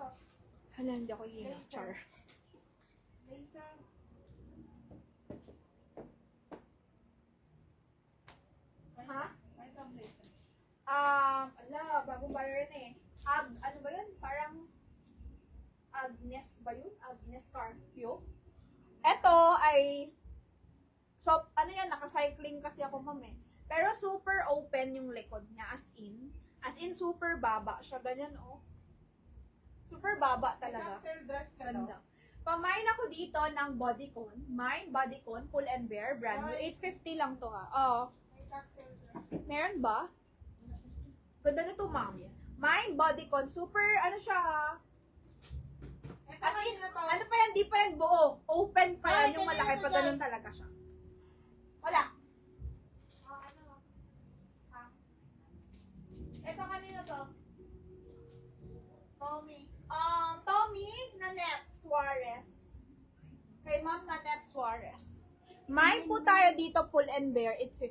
to? Hala, hindi ako hina. Char. Laser. Ha? May itong laser. Ala, bagong bayo yun eh. Ano ba yun? Parang Agnes ba yun? Agnes Carpio. Ito ay, so, ano yan, naka-cycling kasi ako, ma'am eh. Pero super open yung likod niya, as in super baba siya, ganyan oh. Super baba talaga. Cocktail dress ka daw. Ganda. Pamain ako dito ng bodycon. Mine, bodycon, Pull and Bear, brand new. 850 lang to ha. Oo. May cocktail dress. Meron ba? Ganda nito, ma'am. Mine, bodycon, super, ano siya ha? Ito As in, kanina to. ano pa yan, di pa yan buo. Open pa yan Ay, yung kanina malaki to, pag ganun guys. talaga siya. Wala. Ano? Ha? Ito kanina to. Tommy. Tommy Nanette Suarez. Kay Ma'am Nanette Suarez. Mine po tayo dito, Pull and Bear, 850.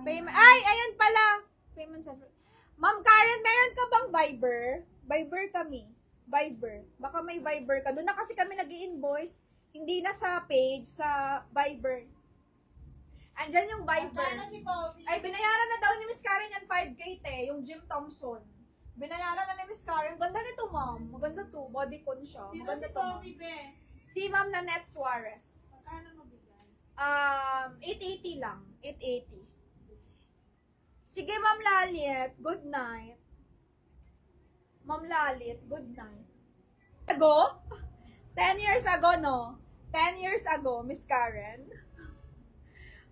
Payment, ay, ayan pala. Payment center. Ma'am Karen, meron ka bang Viber? Viber kami. Viber. Baka may Viber ka. Doon na kasi kami nag-i-invoice. Hindi na sa page, sa Viber. Andyan yung Viber. Magkano si Tommy? Ay, binayaran na daw ni Miss Karen yan 5K te, yung Jim Thompson. Binayaran na ni Miss Karen. Ganda nito, ma'am. Maganda to. Bodycon siya. Sino Maganda si to, ma'am. Tommy, be? Si Ma'am Nanette Suarez. Magkano mo bigay? 880 lang. 880. Sige, Ma'am Lalit. Good night. Ma'am Lalit, good night. Ago? 10 years ago, no? 10 years ago, Miss Karen.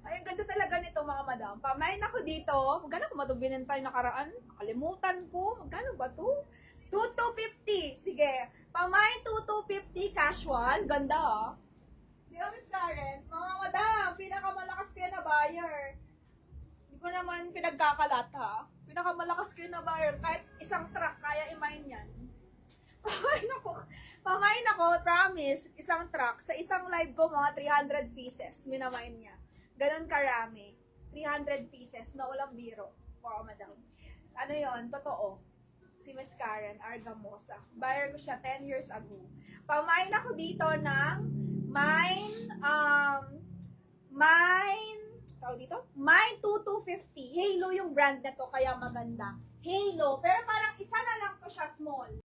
Ay, ang ganda talaga nito, mga madam. Pamain ako dito. Magkano ko matubinin tayo nakaraan? Nakalimutan ko. Magkano ba to? 2,250. Sige. Pamain 2,250 casual. Ganda, ah. Di ba, Miss Karen? Mga madam, pinakamalakas ko yan na buyer. Hindi ko naman pinagkakalat, ha? Pinakamalakas ko yun na buyer. Kahit isang truck, kaya i-mine yan. Pamain ako, promise, isang truck. Sa isang live ko, mga 300 pieces. Minamain niya. Ganon karami. 300 pieces na walang biro. Wow, madam. Ano yon? Totoo. Si Miss Karen Argamosa. Buyer ko siya 10 years ago. Pamain ako dito ng Mine 2250. Halo yung brand na to, kaya maganda. Halo. Pero